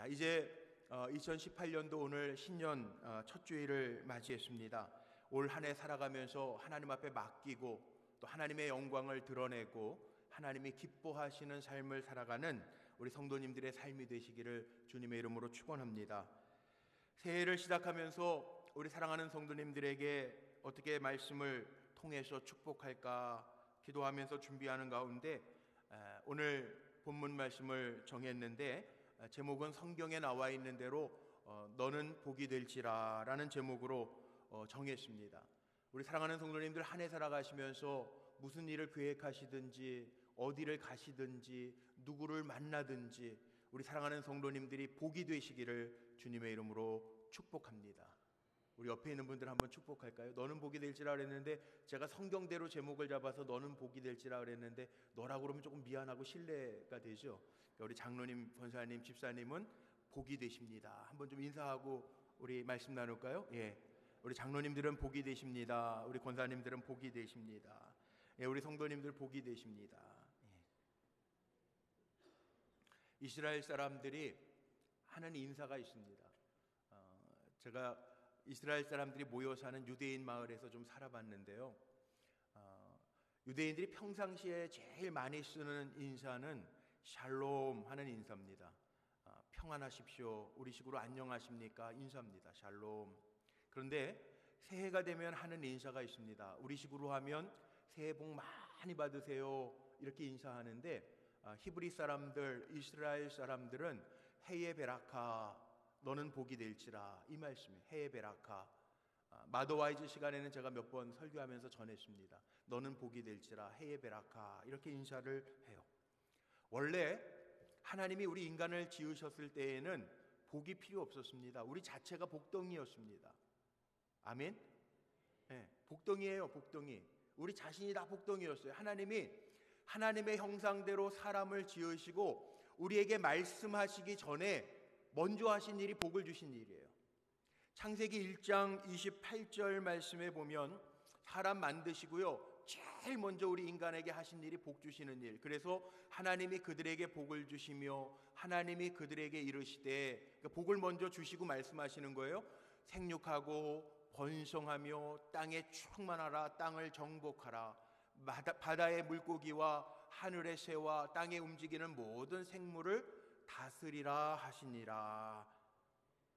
자, 이제 2018년도 오늘 신년 첫 주일을 맞이했습니다. 올 한 해 살아가면서 하나님 앞에 맡기고 또 하나님의 영광을 드러내고 하나님이 기뻐하시는 삶을 살아가는 우리 성도님들의 삶이 되시기를 주님의 이름으로 축원합니다. 새해를 시작하면서 우리 사랑하는 성도님들에게 어떻게 말씀을 통해서 축복할까 기도하면서 준비하는 가운데 오늘 본문 말씀을 정했는데 제목은 성경에 나와 있는 대로 너는 복이 될지라 라는 제목으로 정했습니다. 우리 사랑하는 성도님들 한 해 살아가시면서 무슨 일을 계획하시든지 어디를 가시든지 누구를 만나든지 우리 사랑하는 성도님들이 복이 되시기를 주님의 이름으로 축복합니다. 우리 옆에 있는 분들 한번 축복할까요? 너는 복이 될지라 그랬는데 제가 성경대로 제목을 잡아서 너는 복이 될지라 그랬는데 너라고 그러면 조금 미안하고 신뢰가 되죠. 그러니까 우리 장로님, 권사님, 집사님은 복이 되십니다. 한번 좀 인사하고 우리 말씀 나눌까요? 예, 우리 장로님들은 복이 되십니다. 우리 권사님들은 복이 되십니다. 예, 우리 성도님들 복이 되십니다. 예. 이스라엘 사람들이 하는 인사가 있습니다. 제가 이스라엘 사람들이 모여 사는 유대인 마을에서 좀 살아봤는데요. 유대인들이 평상시에 제일 많이 쓰는 인사는 샬롬 하는 인사입니다. 평안하십시오. 우리식으로 안녕하십니까 인사입니다. 샬롬. 그런데 새해가 되면 하는 인사가 있습니다. 우리식으로 하면 새해 복 많이 받으세요 이렇게 인사하는데 히브리 사람들, 이스라엘 사람들은 헤예 베라카 너는 복이 될지라 이 말씀이에요. 헤예 베라카. 마더와이즈 시간에는 제가 몇 번 설교하면서 전했습니다. 너는 복이 될지라 헤예 베라카 이렇게 인사를 해요. 원래 하나님이 우리 인간을 지으셨을 때에는 복이 필요 없었습니다. 우리 자체가 복덩이였습니다. 아멘? 네, 복덩이에요. 복덩이. 우리 자신이 다 복덩이였어요. 하나님이 하나님의 형상대로 사람을 지으시고 우리에게 말씀하시기 전에 먼저 하신 일이 복을 주신 일이에요. 창세기 1장 28절 말씀에 보면 사람 만드시고요, 제일 먼저 우리 인간에게 하신 일이 복 주시는 일. 그래서 하나님이 그들에게 복을 주시며 하나님이 그들에게 이르시되, 그러니까 복을 먼저 주시고 말씀하시는 거예요. 생육하고 번성하며 땅에 충만하라. 땅을 정복하라. 바다의 물고기와 하늘의 새와 땅에 움직이는 모든 생물을 다스리라 하시니라.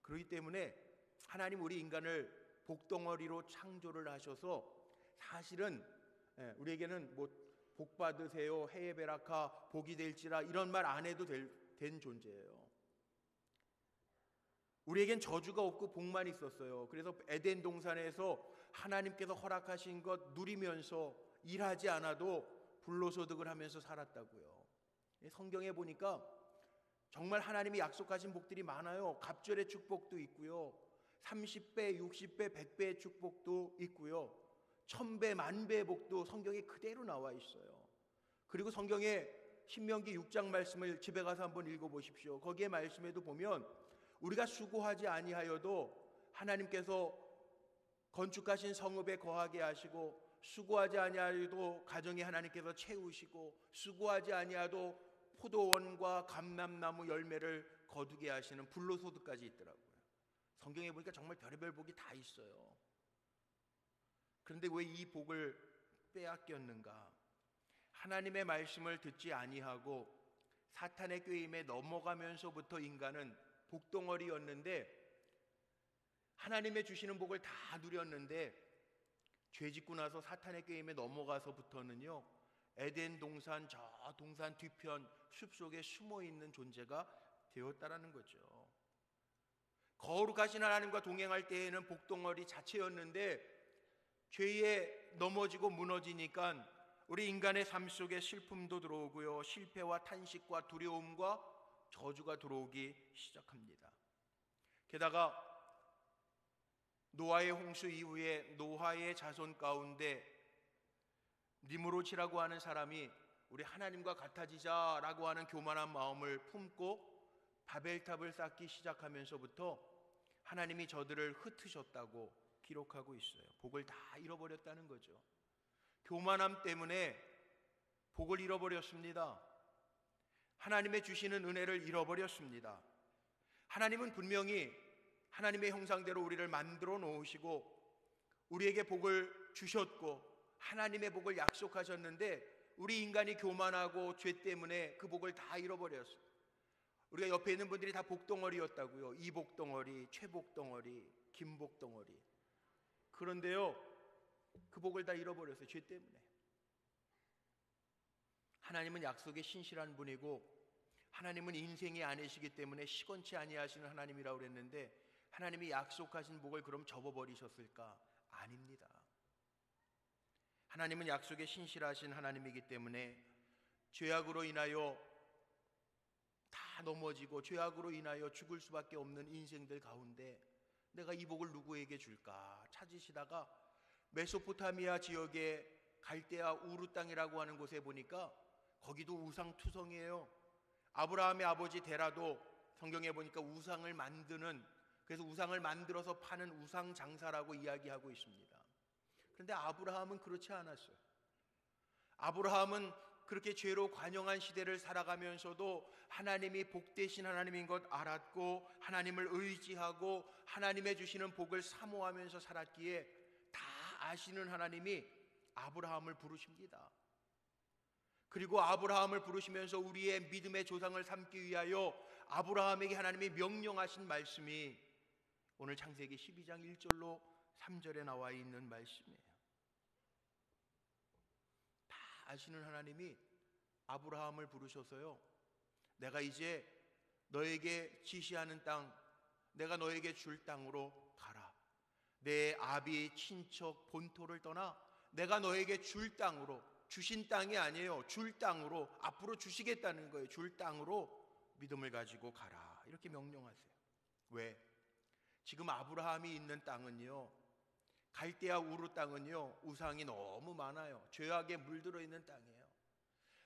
그렇기 때문에 하나님 우리 인간을 복덩어리로 창조를 하셔서 사실은 우리에게는 뭐 복 받으세요, 헤예 베라카, 복이 될지라 이런 말 안 해도 된 존재예요. 우리에겐 저주가 없고 복만 있었어요. 그래서 에덴 동산에서 하나님께서 허락하신 것 누리면서 일하지 않아도 불로소득을 하면서 살았다고요. 성경에 보니까 정말 하나님이 약속하신 복들이 많아요. 갑절의 축복도 있고요, 30배, 60배, 100배의 축복도 있고요, 1000배, 10,000배의 복도 성경에 그대로 나와 있어요. 그리고 성경에 신명기 6장 말씀을 집에 가서 한번 읽어보십시오. 거기에 말씀에도 보면 우리가 수고하지 아니하여도 하나님께서 건축하신 성읍에 거하게 하시고, 수고하지 아니하여도 가정에 하나님께서 채우시고, 수고하지 아니하여도 포도원과 감람나무 열매를 거두게 하시는 불로소득까지 있더라고요. 성경에 보니까 정말 별의별 복이 다 있어요. 그런데 왜 이 복을 빼앗겼는가? 하나님의 말씀을 듣지 아니하고 사탄의 꾀임에 넘어가면서부터 인간은 복덩어리였는데, 하나님의 주시는 복을 다 누렸는데 죄 짓고 나서 사탄의 꾀임에 넘어가서부터는요, 에덴 동산 저 동산 뒤편 숲속에 숨어있는 존재가 되었다라는 거죠. 거룩하신 하나님과 동행할 때에는 복덩어리 자체였는데 죄에 넘어지고 무너지니까 우리 인간의 삶 속에 슬픔도 들어오고요, 실패와 탄식과 두려움과 저주가 들어오기 시작합니다. 게다가 노아의 홍수 이후에 노아의 자손 가운데 니므롯이라고 하는 사람이 우리 하나님과 같아지자라고 하는 교만한 마음을 품고 바벨탑을 쌓기 시작하면서부터 하나님이 저들을 흩으셨다고 기록하고 있어요. 복을 다 잃어버렸다는 거죠. 교만함 때문에 복을 잃어버렸습니다. 하나님의 주시는 은혜를 잃어버렸습니다. 하나님은 분명히 하나님의 형상대로 우리를 만들어 놓으시고 우리에게 복을 주셨고 하나님의 복을 약속하셨는데 우리 인간이 교만하고 죄 때문에 그 복을 다 잃어버렸어요. 우리가 옆에 있는 분들이 다 복덩어리였다고요. 이복덩어리, 최복덩어리, 김복덩어리. 그런데요, 그 복을 다 잃어버렸어요. 죄 때문에. 하나님은 약속에 신실한 분이고 하나님은 인생이 아니시기 때문에 시건치 아니하시는 하나님이라고 그랬는데 하나님이 약속하신 복을 그럼 접어버리셨을까? 아닙니다. 하나님은 약속에 신실하신 하나님이기 때문에 죄악으로 인하여 다 넘어지고 죄악으로 인하여 죽을 수밖에 없는 인생들 가운데 내가 이 복을 누구에게 줄까 찾으시다가 메소포타미아 지역의 갈대아 우르 땅이라고 하는 곳에 보니까 거기도 우상투성이에요. 아브라함의 아버지 데라도 성경에 보니까 우상을 만드는, 그래서 우상을 만들어서 파는 우상 장사라고 이야기하고 있습니다. 그런데 아브라함은 그렇지 않았어요. 아브라함은 그렇게 죄로 관영한 시대를 살아가면서도 하나님이 복되신 하나님인 것 알았고 하나님을 의지하고 하나님의 주시는 복을 사모하면서 살았기에 다 아시는 하나님이 아브라함을 부르십니다. 그리고 아브라함을 부르시면서 우리의 믿음의 조상을 삼기 위하여 아브라함에게 하나님이 명령하신 말씀이 오늘 창세기 12장 1절로 3절에 나와 있는 말씀이에요. 다 아시는 하나님이 아브라함을 부르셔서요, 내가 이제 너에게 지시하는 땅, 내가 너에게 줄 땅으로 가라. 내 아비 친척 본토를 떠나 내가 너에게 줄 땅으로, 주신 땅이 아니에요, 줄 땅으로, 앞으로 주시겠다는 거예요. 줄 땅으로 믿음을 가지고 가라, 이렇게 명령하세요. 왜? 지금 아브라함이 있는 땅은요, 갈대아 우르 땅은요, 우상이 너무 많아요. 죄악에 물들어 있는 땅이에요.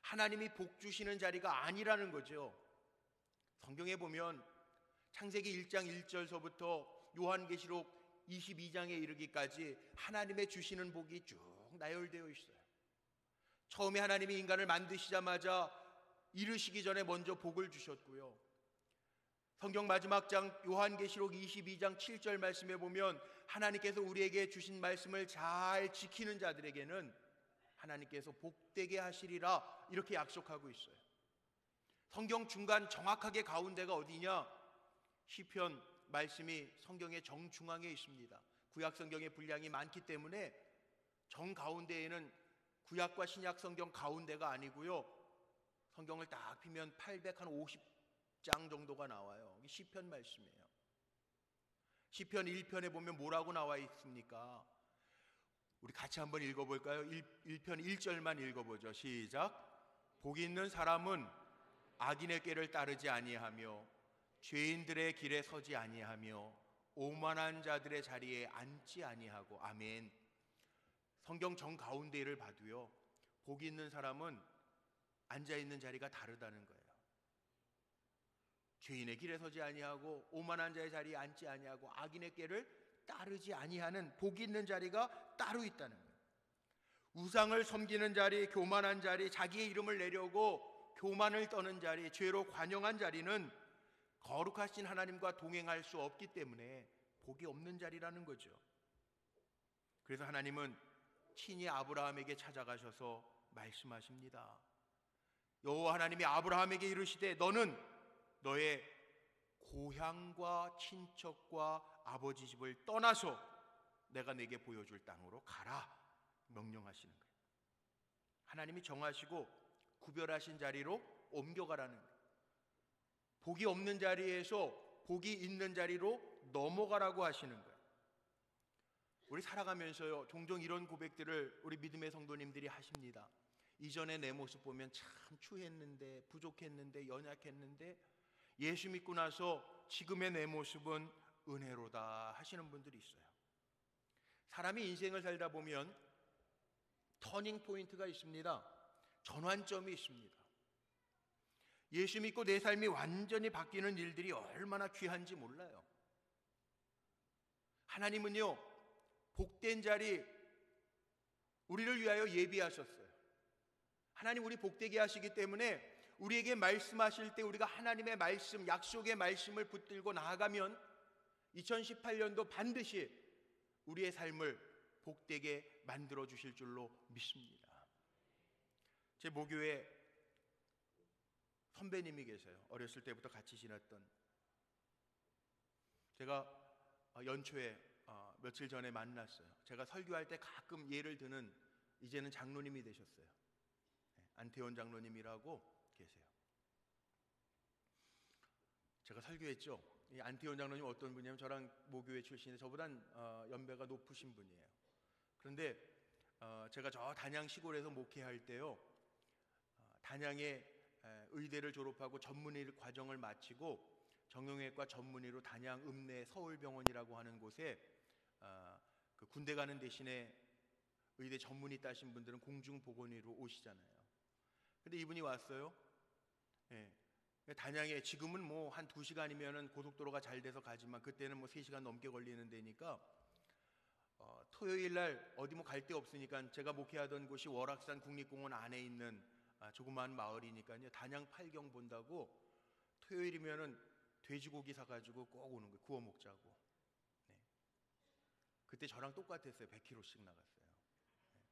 하나님이 복 주시는 자리가 아니라는 거죠. 성경에 보면 창세기 1장 1절서부터 요한계시록 22장에 이르기까지 하나님의 주시는 복이 쭉 나열되어 있어요. 처음에 하나님이 인간을 만드시자마자 이르시기 전에 먼저 복을 주셨고요. 성경 마지막 장 요한계시록 22장 7절 말씀에 보면 하나님께서 우리에게 주신 말씀을 잘 지키는 자들에게는 하나님께서 복되게 하시리라, 이렇게 약속하고 있어요. 성경 중간 정확하게 가운데가 어디냐? 시편 말씀이 성경의 정중앙에 있습니다. 구약 성경의 분량이 많기 때문에 정가운데에는 구약과 신약 성경 가운데가 아니고요, 성경을 딱 피면 850장 정도가 나와요. 이게 시편 말씀이에요. 시편 1편에 보면 뭐라고 나와 있습니까? 우리 같이 한번 읽어볼까요? 1편 1절만 읽어보죠. 시작. 복이 있는 사람은 악인의 꾀를 따르지 아니하며 죄인들의 길에 서지 아니하며 오만한 자들의 자리에 앉지 아니하고. 아멘. 성경 정가운데를 봐도요, 복이 있는 사람은 앉아있는 자리가 다르다는 거예요. 죄인의 길에 서지 아니하고 오만한 자의 자리에 앉지 아니하고 악인의 꾀를 따르지 아니하는 복이 있는 자리가 따로 있다는 거예요. 우상을 섬기는 자리, 교만한 자리, 자기의 이름을 내려고 교만을 떠는 자리, 죄로 관영한 자리는 거룩하신 하나님과 동행할 수 없기 때문에 복이 없는 자리라는 거죠. 그래서 하나님은 친히 아브라함에게 찾아가셔서 말씀하십니다. 여호와 하나님이 아브라함에게 이르시되 너는 너의 고향과 친척과 아버지 집을 떠나서 내가 내게 보여줄 땅으로 가라, 명령하시는 거예요. 하나님이 정하시고 구별하신 자리로 옮겨가라는 거예요. 복이 없는 자리에서 복이 있는 자리로 넘어가라고 하시는 거예요. 우리 살아가면서요, 종종 이런 고백들을 우리 믿음의 성도님들이 하십니다. 이전에 내 모습 보면 참 추했는데, 부족했는데, 연약했는데 예수 믿고 나서 지금의 내 모습은 은혜로다 하시는 분들이 있어요. 사람이 인생을 살다 보면 터닝 포인트가 있습니다. 전환점이 있습니다. 예수 믿고 내 삶이 완전히 바뀌는 일들이 얼마나 귀한지 몰라요. 하나님은요, 복된 자리 우리를 위하여 예비하셨어요. 하나님 우리 복되게 하시기 때문에 우리에게 말씀하실 때 우리가 하나님의 말씀, 약속의 말씀을 붙들고 나아가면 2018년도 반드시 우리의 삶을 복되게 만들어 주실 줄로 믿습니다. 제 모교에 선배님이 계세요. 어렸을 때부터 같이 지냈던. 제가 연초에 며칠 전에 만났어요. 제가 설교할 때 가끔 예를 드는, 이제는 장로님이 되셨어요. 안태원 장로님이라고 계세요. 제가 설교했죠. 이 안태원 장로님 어떤 분이냐면 저랑 모교회 출신인데 저보단 연배가 높으신 분이에요. 그런데 제가 저 단양 시골에서 목회할 때요, 단양에 의대를 졸업하고 전문의 과정을 마치고 정형외과 전문의로 단양 읍내 서울병원이라고 하는 곳에 그 군대 가는 대신에 의대 전문의 따신 분들은 공중보건의로 오시잖아요. 근데 이분이 왔어요. 예. 단양에 지금은 뭐 한 2시간이면은 고속도로가 잘 돼서 가지만 그때는 뭐 3시간 넘게 걸리는 데니까 토요일 날 어디 뭐 갈 데 없으니까 제가 목회하던 곳이 월악산 국립공원 안에 있는 조그마한 마을이니까요. 단양 팔경 본다고 토요일이면은 돼지고기 사가지고 꼭 오는 거예요. 구워 먹자고. 네. 그때 저랑 똑같았어요. 100kg씩 나갔어요. 네.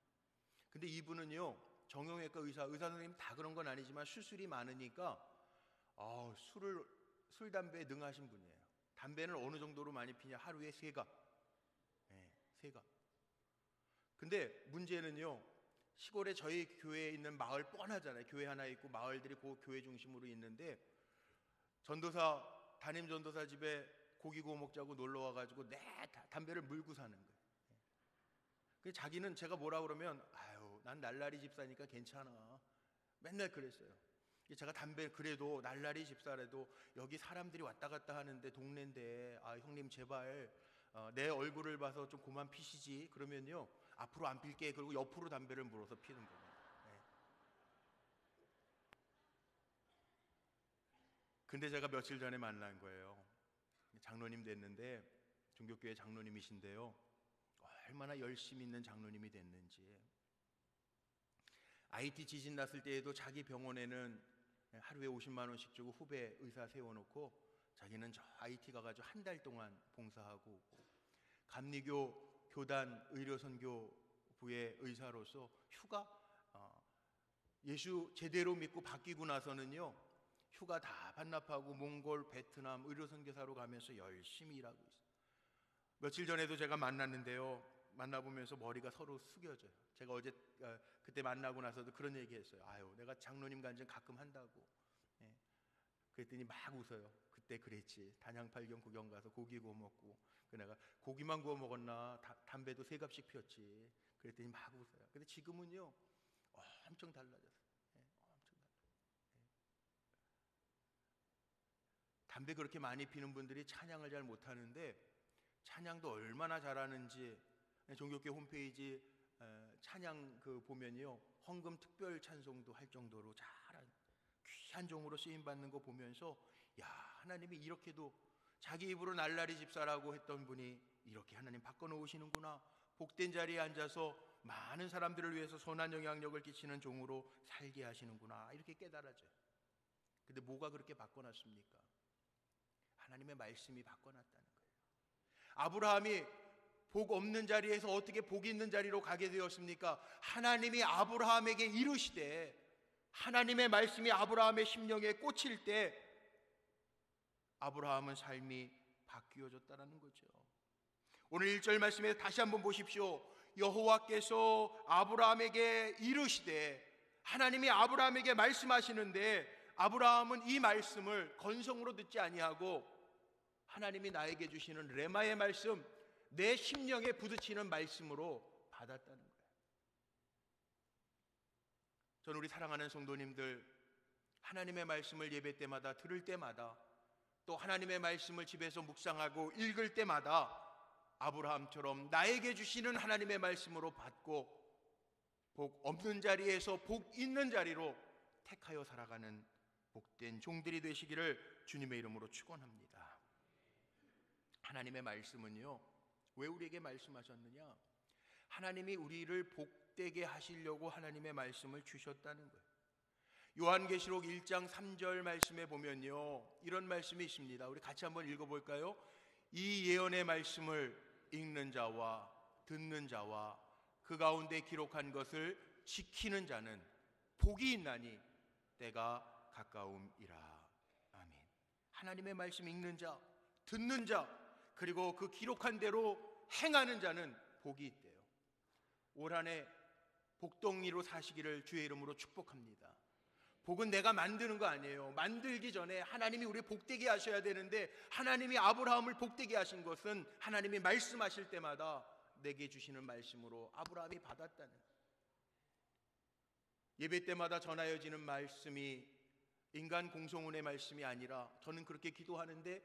근데 이분은요, 정형외과 의사 선생님 다 그런 건 아니지만 수술이 많으니까 술 담배에 능하신 분이에요. 담배는 어느 정도로 많이 피냐? 하루에 3갑. 네, 3갑. 근데 문제는요, 시골에 저희 교회에 있는 마을 뻔하잖아요. 교회 하나 있고 마을들이 그 교회 중심으로 있는데 담임 전도사 집에 고기 구워 먹자고 놀러 와가지고 담배를 물고 사는 거예요. 그 자기는 제가 뭐라 그러면 난 날라리 집사니까 괜찮아. 맨날 그랬어요. 제가 담배 그래도 날라리 집사라도 여기 사람들이 왔다 갔다 하는데 동네인데 형님 제발 내 얼굴을 봐서 좀 그만 피시지. 그러면요 앞으로 안 필게. 그리고 옆으로 담배를 물어서 피는 거예요. 네. 근데 제가 며칠 전에 만난 거예요. 장로님 됐는데 종교교회 장로님이신데요, 얼마나 열심히 있는 장로님이 됐는지. IT 지진 났을 때에도 자기 병원에는 하루에 50만 원씩 주고 후배 의사 세워놓고 자기는 저 IT 가가지고 한 달 동안 봉사하고 오고, 감리교 교단 의료선교부의 의사로서 휴가 예수 제대로 믿고 바뀌고 나서는요 휴가 다 반납하고 몽골, 베트남 의료선교사로 가면서 열심히 일하고 있어요. 며칠 전에도 제가 만났는데요, 만나보면서 머리가 서로 숙여져요. 제가 어제 그때 만나고 나서도 그런 얘기했어요. 내가 장로님 간증 가끔 한다고. 예. 그랬더니 막 웃어요. 그때 그랬지. 단양 팔경 구경 가서 고기 구워 먹고. 내가 고기만 구워 먹었나? 담배도 3갑씩 피웠지. 그랬더니 막 웃어요. 근데 지금은요 엄청 달라졌어요. 예, 엄청 달라요. 예. 담배 그렇게 많이 피는 분들이 찬양을 잘 못하는데 찬양도 얼마나 잘하는지 종교교 홈페이지 찬양 보면요 헌금 특별 찬송도 할 정도로 잘한 귀한 종으로 쓰임 받는 거 보면서 하나님이 이렇게도 자기 입으로 날라리 집사라고 했던 분이 이렇게 하나님 바꿔놓으시는구나. 복된 자리에 앉아서 많은 사람들을 위해서 선한 영향력을 끼치는 종으로 살게 하시는구나, 이렇게 깨달아져요. 근데 뭐가 그렇게 바꿔놨습니까? 하나님의 말씀이 바꿔놨다는 거예요. 아브라함이 복 없는 자리에서 어떻게 복 있는 자리로 가게 되었습니까? 하나님이 아브라함에게 이르시되, 하나님의 말씀이 아브라함의 심령에 꽂힐 때 아브라함은 삶이 바뀌어졌다는 거죠. 오늘 1절 말씀에 다시 한번 보십시오. 여호와께서 아브라함에게 이르시되, 하나님이 아브라함에게 말씀하시는데 아브라함은 이 말씀을 건성으로 듣지 아니하고 하나님이 나에게 주시는 레마의 말씀, 내 심령에 부딪히는 말씀으로 받았다는 거예요. 저는 우리 사랑하는 성도님들, 하나님의 말씀을 예배 때마다 들을 때마다 또 하나님의 말씀을 집에서 묵상하고 읽을 때마다 아브라함처럼 나에게 주시는 하나님의 말씀으로 받고 복 없는 자리에서 복 있는 자리로 택하여 살아가는 복된 종들이 되시기를 주님의 이름으로 축원합니다. 하나님의 말씀은요, 왜 우리에게 말씀하셨느냐? 하나님이 우리를 복되게 하시려고 하나님의 말씀을 주셨다는 거예요. 요한계시록 1장 3절 말씀에 보면요, 이런 말씀이 있습니다. 우리 같이 한번 읽어볼까요? 이 예언의 말씀을 읽는 자와 듣는 자와 그 가운데 기록한 것을 지키는 자는 복이 있나니 때가 가까움이라. 아멘. 하나님의 말씀 읽는 자, 듣는 자, 그리고 그 기록한 대로 행하는 자는 복이 있대요. 올 한 해 복덩이로 사시기를 주의 이름으로 축복합니다. 복은 내가 만드는 거 아니에요. 만들기 전에 하나님이 우리 복되게 하셔야 되는데, 하나님이 아브라함을 복되게 하신 것은 하나님이 말씀하실 때마다 내게 주시는 말씀으로 아브라함이 받았다는, 예배 때마다 전하여지는 말씀이 인간 공성운의 말씀이 아니라, 저는 그렇게 기도하는데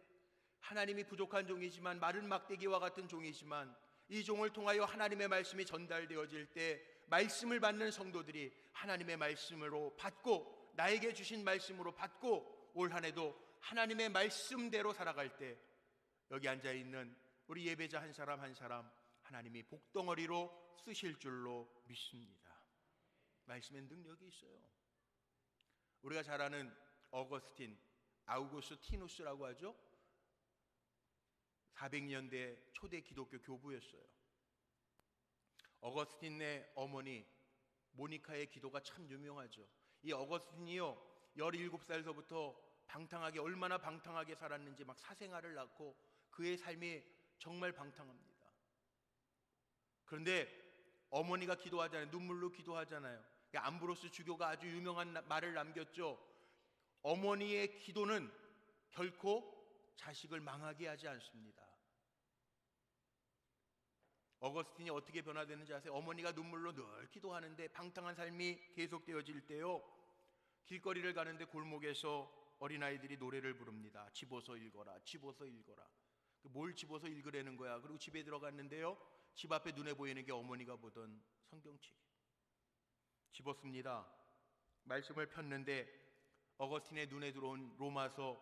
하나님이 부족한 종이지만, 마른 막대기와 같은 종이지만 이 종을 통하여 하나님의 말씀이 전달되어질 때 말씀을 받는 성도들이 하나님의 말씀으로 받고, 나에게 주신 말씀으로 받고, 올 한 해도 하나님의 말씀대로 살아갈 때 여기 앉아있는 우리 예배자 한 사람 한 사람 하나님이 복덩어리로 쓰실 줄로 믿습니다. 말씀엔 능력이 있어요. 우리가 잘 아는 어거스틴, 아우구스티누스라고 하죠. 400년대 초대 기독교 교부였어요. 어거스틴의 어머니 모니카의 기도가 참 유명하죠. 이 어거스틴이요, 17살서부터 방탕하게, 얼마나 방탕하게 살았는지 막 사생아를 낳고 그의 삶이 정말 방탕합니다. 그런데 어머니가 기도하잖아요. 눈물로 기도하잖아요. 암브로스 주교가 아주 유명한 말을 남겼죠. 어머니의 기도는 결코 자식을 망하게 하지 않습니다. 어거스틴이 어떻게 변화되는지 아세요? 어머니가 눈물로 늘 기도하는데 방탕한 삶이 계속되어질 때요, 길거리를 가는데 골목에서 어린아이들이 노래를 부릅니다. 집어서 읽어라, 집어서 읽어라. 뭘 집어서 읽으라는 거야. 그리고 집에 들어갔는데요, 집 앞에 눈에 보이는 게 어머니가 보던 성경책. 집었습니다. 말씀을 폈는데 어거스틴의 눈에 들어온 로마서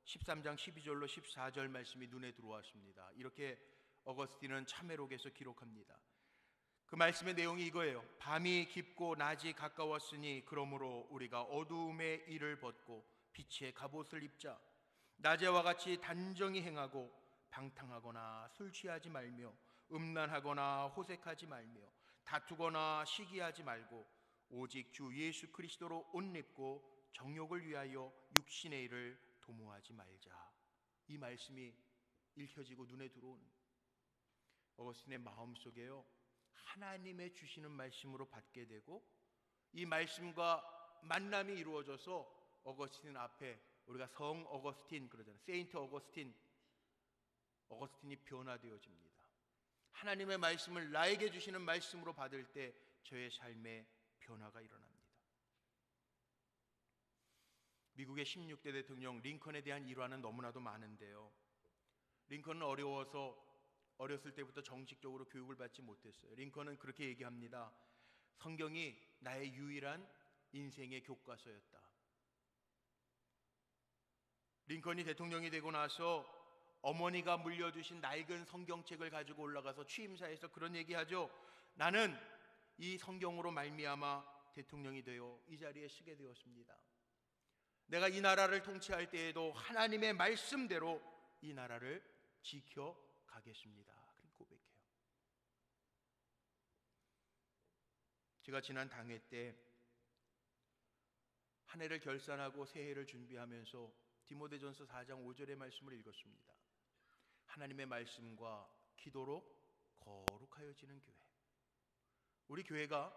13장 12절로 14절 말씀이 눈에 들어왔습니다. 이렇게 어거스틴은 참회록에서 기록합니다. 그 말씀의 내용이 이거예요. 밤이 깊고 낮이 가까웠으니 그러므로 우리가 어두움의 일을 벗고 빛의 갑옷을 입자. 낮에와 같이 단정히 행하고 방탕하거나 술 취하지 말며 음란하거나 호색하지 말며 다투거나 시기하지 말고 오직 주 예수 그리스도로 옷 입고 정욕을 위하여 육신의 일을 도모하지 말자. 이 말씀이 읽혀지고 눈에 들어오는 어거스틴의 마음속에요, 하나님의 주시는 말씀으로 받게 되고, 이 말씀과 만남이 이루어져서 어거스틴 앞에 우리가 성 어거스틴 그러잖아요. 세인트 어거스틴, 어거스틴이 변화되어집니다. 하나님의 말씀을 나에게 주시는 말씀으로 받을 때 저의 삶에 변화가 일어납니다. 미국의 16대 대통령 링컨에 대한 일화는 너무나도 많은데요, 링컨은 어렸을 때부터 정식적으로 교육을 받지 못했어요. 링컨은 그렇게 얘기합니다. 성경이 나의 유일한 인생의 교과서였다. 링컨이 대통령이 되고 나서 어머니가 물려주신 낡은 성경책을 가지고 올라가서 취임사에서 그런 얘기하죠. 나는 이 성경으로 말미암아 대통령이 되어 이 자리에 서게 되었습니다. 내가 이 나라를 통치할 때에도 하나님의 말씀대로 이 나라를 지켜가겠습니다. 그렇게 고백해요. 제가 지난 당회 때 한 해를 결산하고 새해를 준비하면서 디모데전서 4장 5절의 말씀을 읽었습니다. 하나님의 말씀과 기도로 거룩하여지는 교회. 우리 교회가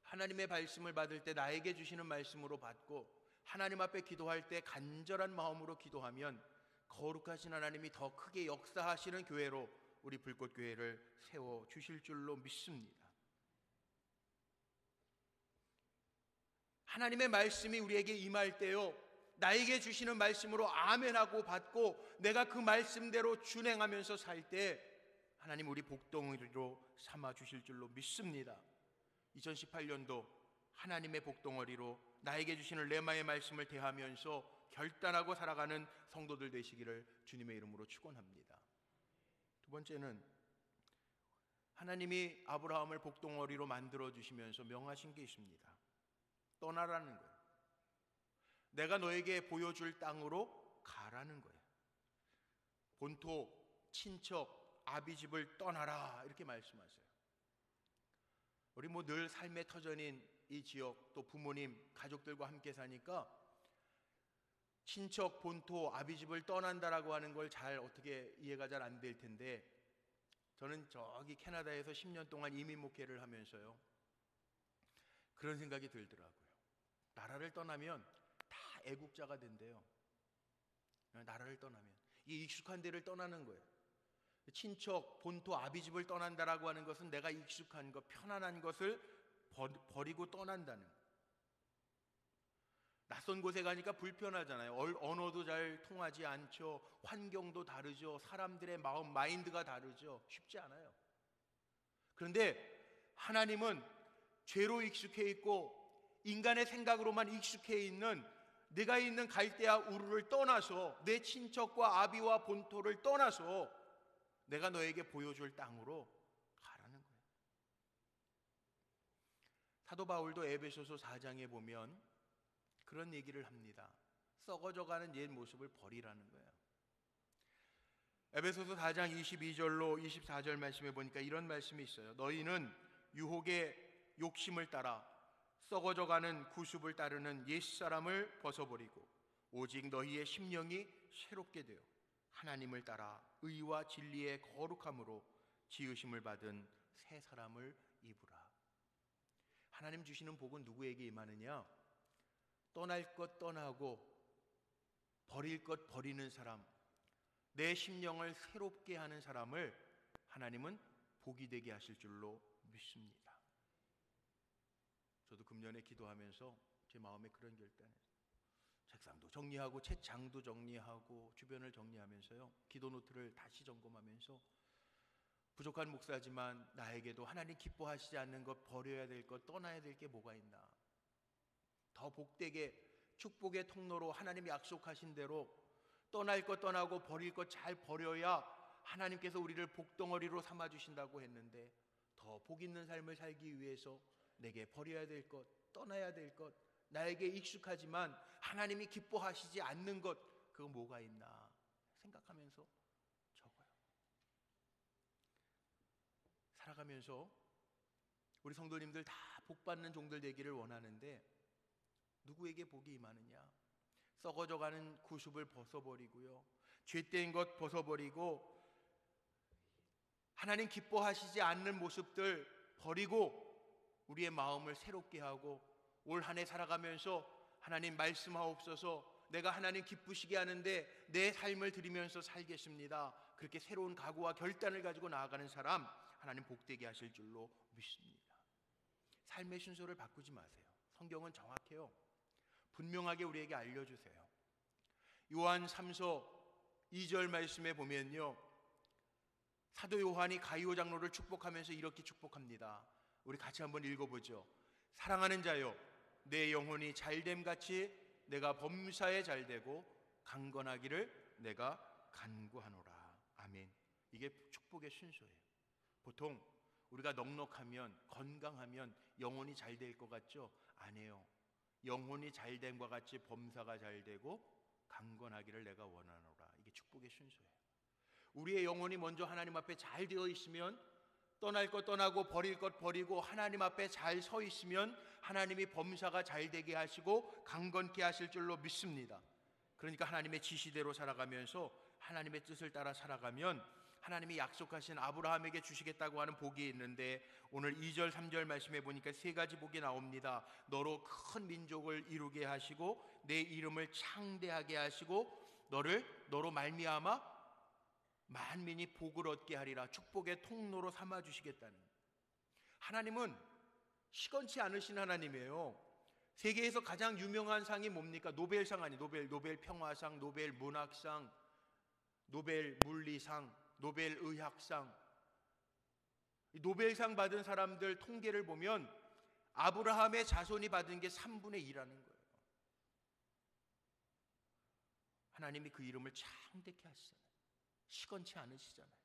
하나님의 말씀을 받을 때 나에게 주시는 말씀으로 받고 하나님 앞에 기도할 때 간절한 마음으로 기도하면 거룩하신 하나님이 더 크게 역사하시는 교회로 우리 불꽃교회를 세워주실 줄로 믿습니다. 하나님의 말씀이 우리에게 임할 때요, 나에게 주시는 말씀으로 아멘하고 받고 내가 그 말씀대로 준행하면서 살 때 하나님 우리 복덩어리로 삼아주실 줄로 믿습니다. 2018년도 하나님의 복덩어리로 나에게 주시는 레마의 말씀을 대하면서 결단하고 살아가는 성도들 되시기를 주님의 이름으로 축원합니다. 두 번째는 하나님이 아브라함을 복덩어리로 만들어 주시면서 명하신 게 있습니다. 떠나라는 거예요. 내가 너에게 보여줄 땅으로 가라는 거예요. 본토, 친척, 아비 집을 떠나라 이렇게 말씀하세요. 우리 늘 삶의 터전인 이 지역, 또 부모님, 가족들과 함께 사니까 친척, 본토, 아비 집을 떠난다라고 하는 걸 잘 어떻게 이해가 잘 안 될 텐데, 저는 저기 캐나다에서 10년 동안 이민 목회를 하면서요, 그런 생각이 들더라고요. 나라를 떠나면 다 애국자가 된대요. 나라를 떠나면 이 익숙한 데를 떠나는 거예요. 친척, 본토, 아비 집을 떠난다라고 하는 것은 내가 익숙한 것, 편안한 것을 버리고 떠난다는 거예요. 낯선 곳에 가니까 불편하잖아요. 언어도 잘 통하지 않죠. 환경도 다르죠. 사람들의 마음, 마인드가 다르죠. 쉽지 않아요. 그런데 하나님은 죄로 익숙해 있고 인간의 생각으로만 익숙해 있는 내가 있는 갈대아 우르를 떠나서, 내 친척과 아비와 본토를 떠나서 내가 너에게 보여줄 땅으로 가라는 거예요. 사도 바울도 에베소서 4장에 보면 그런 얘기를 합니다. 썩어져가는 옛 모습을 버리라는 거예요. 에베소서 4장 22절로 24절 말씀에 보니까 이런 말씀이 있어요. 너희는 유혹의 욕심을 따라 썩어져가는 구습을 따르는 옛사람을 벗어버리고 오직 너희의 심령이 새롭게 되어 하나님을 따라 의와 진리의 거룩함으로 지으심을 받은 새 사람을 입으라. 하나님 주시는 복은 누구에게 임하느냐? 떠날 것 떠나고 버릴 것 버리는 사람, 내 심령을 새롭게 하는 사람을 하나님은 복이 되게 하실 줄로 믿습니다. 저도 금년에 기도하면서 제 마음에 그런 결단했어요. 책상도 정리하고 책장도 정리하고 주변을 정리하면서요, 기도 노트를 다시 점검하면서 부족한 목사지만 나에게도 하나님 기뻐하시지 않는 것, 버려야 될 것, 떠나야 될 게 뭐가 있나, 더 복되게 축복의 통로로 하나님이 약속하신 대로 떠날 것 떠나고 버릴 것 잘 버려야 하나님께서 우리를 복덩어리로 삼아주신다고 했는데, 더 복 있는 삶을 살기 위해서 내게 버려야 될 것, 떠나야 될 것, 나에게 익숙하지만 하나님이 기뻐하시지 않는 것, 그거 뭐가 있나 생각하면서 적어요. 살아가면서 우리 성도님들 다 복받는 종들 되기를 원하는데 누구에게 복이 임하느냐? 썩어져가는 구습을 벗어버리고요, 죄된 것 벗어버리고 하나님 기뻐하시지 않는 모습들 버리고 우리의 마음을 새롭게 하고 올 한 해 살아가면서 하나님 말씀하옵소서, 내가 하나님 기쁘시게 하는데 내 삶을 드리면서 살겠습니다. 그렇게 새로운 각오와 결단을 가지고 나아가는 사람 하나님 복되게 하실 줄로 믿습니다. 삶의 순서를 바꾸지 마세요. 성경은 정확해요. 분명하게 우리에게 알려주세요. 요한 3서 2절 말씀에 보면요, 사도 요한이 가이오 장로를 축복하면서 이렇게 축복합니다. 우리 같이 한번 읽어보죠. 사랑하는 자여, 내 영혼이 잘됨같이 내가 범사에 잘되고 강건하기를 내가 간구하노라. 아멘. 이게 축복의 순서예요. 보통 우리가 넉넉하면, 건강하면 영혼이 잘 될 것 같죠? 아니에요. 영혼이 잘됨과 같이 범사가 잘되고 강건하기를 내가 원하노라. 이게 축복의 순서예요. 우리의 영혼이 먼저 하나님 앞에 잘 되어 있으면, 떠날 것 떠나고 버릴 것 버리고 하나님 앞에 잘 서 있으면 하나님이 범사가 잘 되게 하시고 강건케 하실 줄로 믿습니다. 그러니까 하나님의 지시대로 살아가면서 하나님의 뜻을 따라 살아가면 하나님이 약속하신 아브라함에게 주시겠다고 하는 복이 있는데, 오늘 2절 3절 말씀해 보니까 세 가지 복이 나옵니다. 너로 큰 민족을 이루게 하시고 내 이름을 창대하게 하시고 너로 말미암아 만민이 복을 얻게 하리라. 축복의 통로로 삼아주시겠다는, 하나님은 시건치 않으신 하나님이에요. 세계에서 가장 유명한 상이 뭡니까? 노벨상 아니에요. 노벨 평화상, 노벨 문학상, 노벨 물리상, 노벨 의학상. 노벨상 받은 사람들 통계를 보면 아브라함의 자손이 받은 게 3분의 2라는 거예요. 하나님이 그 이름을 창대케 하시잖아요. 시건치 않으시잖아요.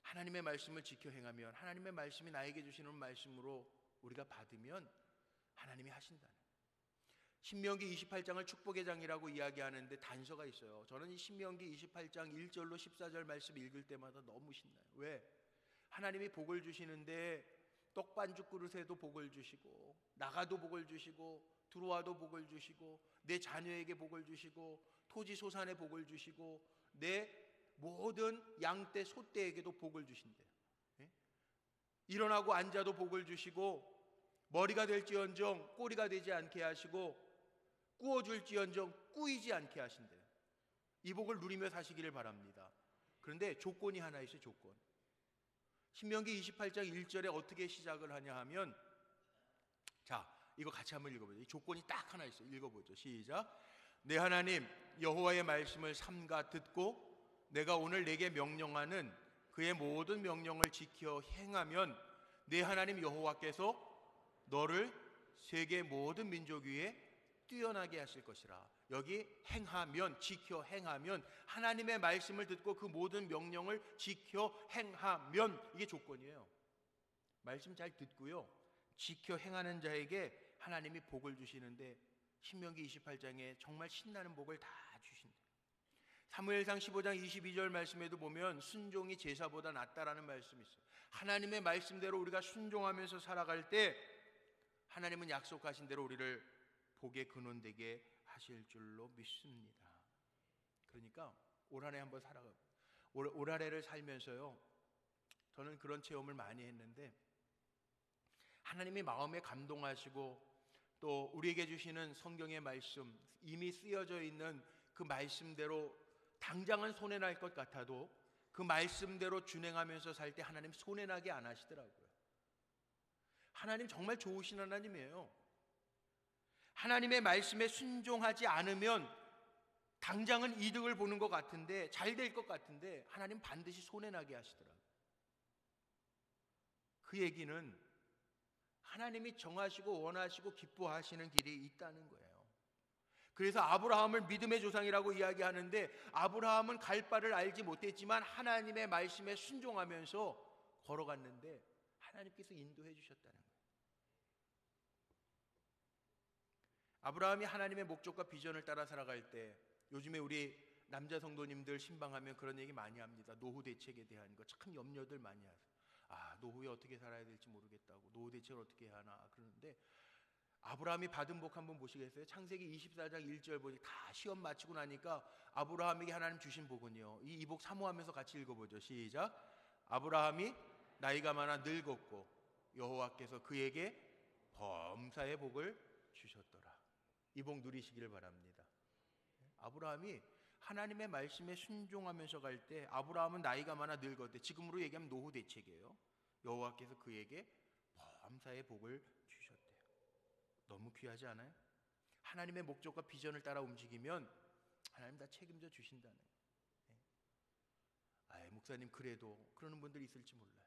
하나님의 말씀을 지켜 행하면, 하나님의 말씀이 나에게 주시는 말씀으로 우리가 받으면 하나님이 하신다는. 신명기 28장을 축복의 장이라고 이야기하는데 단서가 있어요. 저는 이 신명기 28장 1절로 14절 말씀 읽을 때마다 너무 신나요. 왜? 하나님이 복을 주시는데 떡반죽 그릇에도 복을 주시고, 나가도 복을 주시고, 들어와도 복을 주시고, 내 자녀에게 복을 주시고, 토지 소산에 복을 주시고, 내 모든 양떼 소떼에게도 복을 주신대요. 예? 일어나고 앉아도 복을 주시고, 머리가 될지언정 꼬리가 되지 않게 하시고, 꾸어줄지언정 꾸이지 않게 하신대요. 이 복을 누리며 사시기를 바랍니다. 그런데 조건이 하나 있어요. 조건. 신명기 28장 1절에 어떻게 시작을 하냐 하면, 자, 이거 같이 한번 읽어보죠. 이 조건이 딱 하나 있어요. 읽어보죠. 시작. 내 하나님 여호와의 말씀을 삼가 듣고 내가 오늘 내게 명령하는 그의 모든 명령을 지켜 행하면 내 하나님 여호와께서 너를 세계 모든 민족 위에 뛰어나게 하실 것이라. 여기 행하면, 지켜 행하면, 하나님의 말씀을 듣고 그 모든 명령을 지켜 행하면, 이게 조건이에요. 말씀 잘 듣고요, 지켜 행하는 자에게 하나님이 복을 주시는데, 신명기 28장에 정말 신나는 복을 다 주신대요. 사무엘상 15장 22절 말씀에도 보면 순종이 제사보다 낫다라는 말씀이 있어요. 하나님의 말씀대로 우리가 순종하면서 살아갈 때 하나님은 약속하신 대로 우리를 복의 근원 되게 하실 줄로 믿습니다. 그러니까 올 한해 한번 살아가. 올 한해를 살면서요, 저는 그런 체험을 많이 했는데, 하나님이 마음에 감동하시고 또 우리에게 주시는 성경의 말씀, 이미 쓰여져 있는 그 말씀대로 당장은 손해날 것 같아도 그 말씀대로 준행하면서 살 때 하나님 손해나게 안 하시더라고요. 하나님 정말 좋으신 하나님이에요. 하나님의 말씀에 순종하지 않으면 당장은 이득을 보는 것 같은데, 잘 될 것 같은데 하나님 반드시 손해나게 하시더라고요. 그 얘기는 하나님이 정하시고 원하시고 기뻐하시는 길이 있다는 거예요. 그래서 아브라함을 믿음의 조상이라고 이야기하는데, 아브라함은 갈 바를 알지 못했지만 하나님의 말씀에 순종하면서 걸어갔는데 하나님께서 인도해 주셨다는 거예요. 아브라함이 하나님의 목적과 비전을 따라 살아갈 때, 요즘에 우리 남자 성도님들 신방하면 그런 얘기 많이 합니다. 노후 대책에 대한 거 참 염려들 많이 하세요. 노후에 어떻게 살아야 될지 모르겠다고, 노후 대책을 어떻게 해야 하나 그러는데, 아브라함이 받은 복 한번 보시겠어요? 창세기 24장 1절 보니 다 시험 마치고 나니까 아브라함에게 하나님 주신 복은요, 이 복 사모하면서 같이 읽어보죠. 시작. 아브라함이 나이가 많아 늙었고 여호와께서 그에게 범사의 복을 주셨더라. 이 복 누리시기를 바랍니다. 아브라함이 하나님의 말씀에 순종하면서 갈 때, 아브라함은 나이가 많아 늙었대. 지금으로 얘기하면 노후 대책이에요. 여호와께서 그에게 범사의 복을 주셨대요. 너무 귀하지 않아요? 하나님의 목적과 비전을 따라 움직이면 하나님 다 책임져 주신다는 거예요. 목사님 그래도, 그러는 분들이 있을지 몰라요.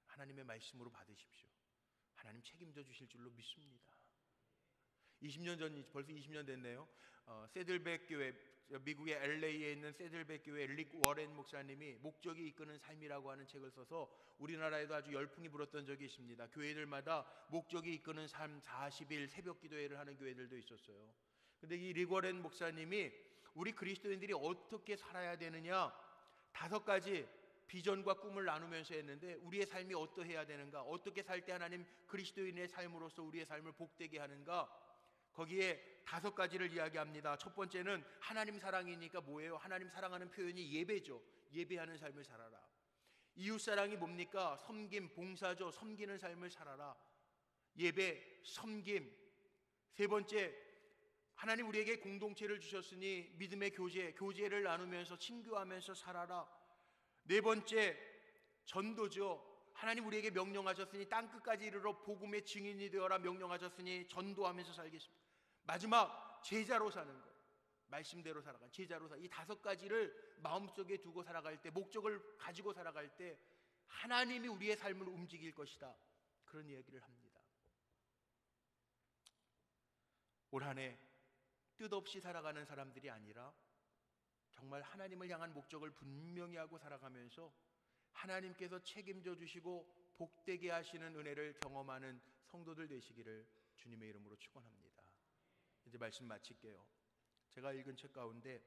하나님의 말씀으로 받으십시오. 하나님 책임져 주실 줄로 믿습니다. 20년 전, 벌써 20년 됐네요. 세들백 교회, 미국의 LA에 있는 세들백 교회 릭 워렌 목사님이 목적이 이끄는 삶이라고 하는 책을 써서 우리나라에도 아주 열풍이 불었던 적이 있습니다. 교회들마다 목적이 이끄는 삶 40일 새벽 기도회를 하는 교회들도 있었어요. 근데 이 릭 워렌 목사님이 우리 그리스도인들이 어떻게 살아야 되느냐 5가지 비전과 꿈을 나누면서 했는데, 우리의 삶이 어떠해야 되는가, 어떻게 살 때 하나님 그리스도인의 삶으로서 우리의 삶을 복되게 하는가, 거기에 5가지를 이야기합니다. 첫 번째는 하나님 사랑이니까 뭐예요? 하나님 사랑하는 표현이 예배죠. 예배하는 삶을 살아라. 이웃사랑이 뭡니까? 섬김, 봉사죠. 섬기는 삶을 살아라. 예배, 섬김. 3번째, 하나님 우리에게 공동체를 주셨으니 믿음의 교제를 나누면서 친교하면서 살아라. 4번째, 전도죠. 하나님 우리에게 명령하셨으니 땅끝까지 이르러 복음의 증인이 되어라 명령하셨으니 전도하면서 살겠습니다. 마지막, 제자로 사는 것. 말씀대로 살아간 제자로 이 5가지를 마음속에 두고 살아갈 때, 목적을 가지고 살아갈 때 하나님이 우리의 삶을 움직일 것이다, 그런 이야기를 합니다. 올 한해 뜻없이 살아가는 사람들이 아니라 정말 하나님을 향한 목적을 분명히 하고 살아가면서 하나님께서 책임져 주시고 복되게 하시는 은혜를 경험하는 성도들 되시기를 주님의 이름으로 축원합니다. 이제 말씀 마칠게요. 제가 읽은 책 가운데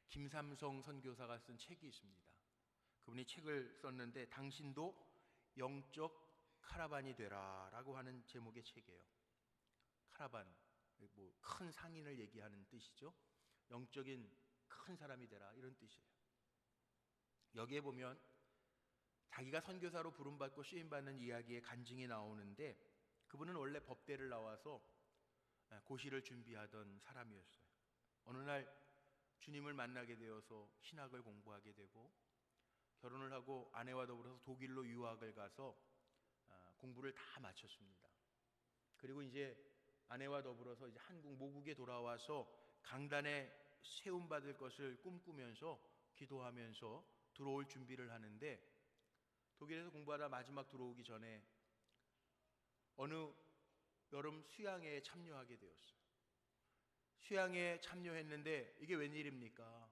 김삼성 선교사가 쓴 책이 있습니다. 그분이 책을 썼는데 당신도 영적 카라반이 되라 라고 하는 제목의 책이에요. 카라반, 뭐 큰 상인을 얘기하는 뜻이죠. 영적인 큰 사람이 되라 이런 뜻이에요. 여기에 보면 자기가 선교사로 부름받고 쓰임받는 이야기의 간증이 나오는데 그분은 원래 법대를 나와서 고시를 준비하던 사람이었어요. 어느 날 주님을 만나게 되어서 신학을 공부하게 되고 결혼을 하고 아내와 더불어서 독일로 유학을 가서 공부를 다 마쳤습니다. 그리고 이제 아내와 더불어서 이제 한국 모국에 돌아와서 강단에 세움받을 것을 꿈꾸면서 기도하면서 들어올 준비를 하는데 독일에서 공부하다 마지막 들어오기 전에 어느 여름 수양회에 참여하게 되었어요. 수양회에 참여했는데 이게 웬일입니까?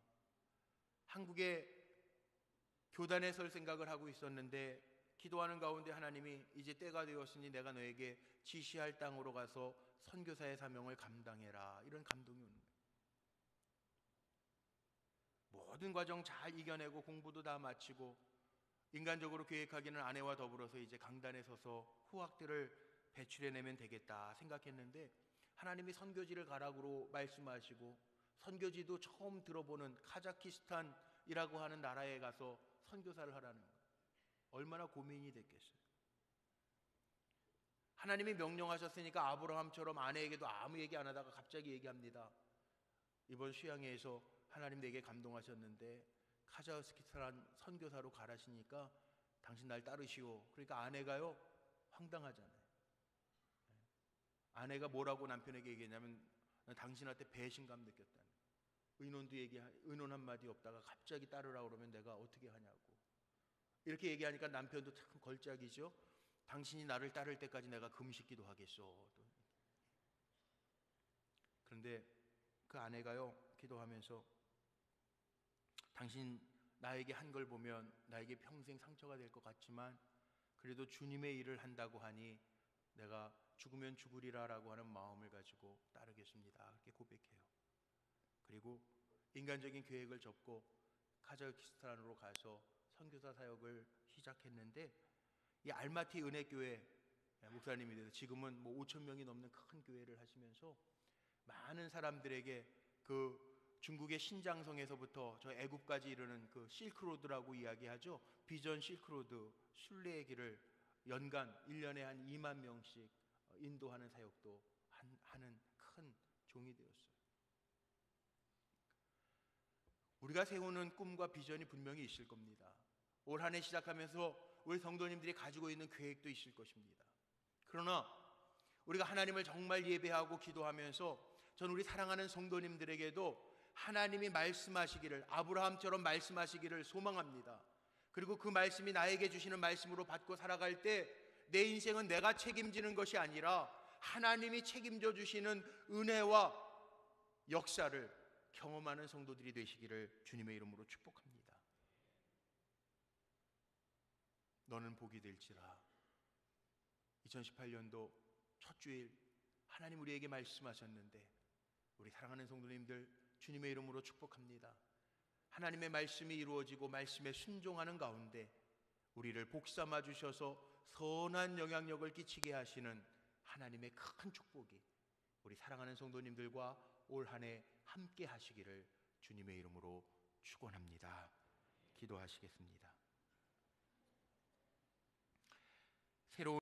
한국에 교단에 설 생각을 하고 있었는데 기도하는 가운데 하나님이 이제 때가 되었으니 내가 너에게 지시할 땅으로 가서 선교사의 사명을 감당해라 이런 감동이 오는 거예요. 모든 과정 잘 이겨내고 공부도 다 마치고 인간적으로 계획하기는 아내와 더불어서 이제 강단에 서서 후학들을 배출해내면 되겠다 생각했는데 하나님이 선교지를 가라고 말씀하시고 선교지도 처음 들어보는 카자키스탄이라고 하는 나라에 가서 선교사를 하라는 거예요. 얼마나 고민이 됐겠어요. 하나님이 명령하셨으니까 아브라함처럼 아내에게도 아무 얘기 안 하다가 갑자기 얘기합니다. 이번 수양회에서 하나님 내게 감동하셨는데 카자흐스탄 선교사로 가라시니까 당신 날 따르시오. 그러니까 아내가요 황당하잖아요. 아내가 뭐라고 남편에게 얘기했냐면 당신한테 배신감 느꼈다는 의논 한마디 없다가 갑자기 따르라고 그러면 내가 어떻게 하냐고 이렇게 얘기하니까 남편도 참 걸작이죠. 당신이 나를 따를 때까지 내가 금식기도 하겠소. 그런데 그 아내가요 기도하면서 당신 나에게 한 걸 보면 나에게 평생 상처가 될 것 같지만 그래도 주님의 일을 한다고 하니 내가 죽으면 죽으리라 라고 하는 마음을 가지고 따르겠습니다. 이렇게 고백해요. 그리고 인간적인 계획을 접고 카자흐스탄으로 가서 선교사 사역을 시작했는데 이 알마티 은혜교회 목사님이 돼서 지금은 뭐 5천 명이 넘는 큰 교회를 하시면서 많은 사람들에게 그 중국의 신장성에서부터 저 애국까지 이르는 그 실크로드라고 이야기하죠. 비전 실크로드 순례의 길을 연간 1년에 한 2만 명씩 인도하는 사역도 하는 큰 종이 되었어요. 우리가 세우는 꿈과 비전이 분명히 있을 겁니다. 올 한 해 시작하면서 우리 성도님들이 가지고 있는 계획도 있을 것입니다. 그러나 우리가 하나님을 정말 예배하고 기도하면서 전 우리 사랑하는 성도님들에게도 하나님이 말씀하시기를 아브라함처럼 말씀하시기를 소망합니다. 그리고 그 말씀이 나에게 주시는 말씀으로 받고 살아갈 때 내 인생은 내가 책임지는 것이 아니라 하나님이 책임져 주시는 은혜와 역사를 경험하는 성도들이 되시기를 주님의 이름으로 축복합니다. 너는 복이 될지라. 2018년도 첫 주일 하나님 우리에게 말씀하셨는데 우리 사랑하는 성도님들 주님의 이름으로 축복합니다. 하나님의 말씀이 이루어지고 말씀에 순종하는 가운데 우리를 복삼아 주셔서 선한 영향력을 끼치게 하시는 하나님의 큰 축복이 우리 사랑하는 성도님들과 올 한 해 함께 하시기를 주님의 이름으로 축원합니다. 기도하시겠습니다. 새로운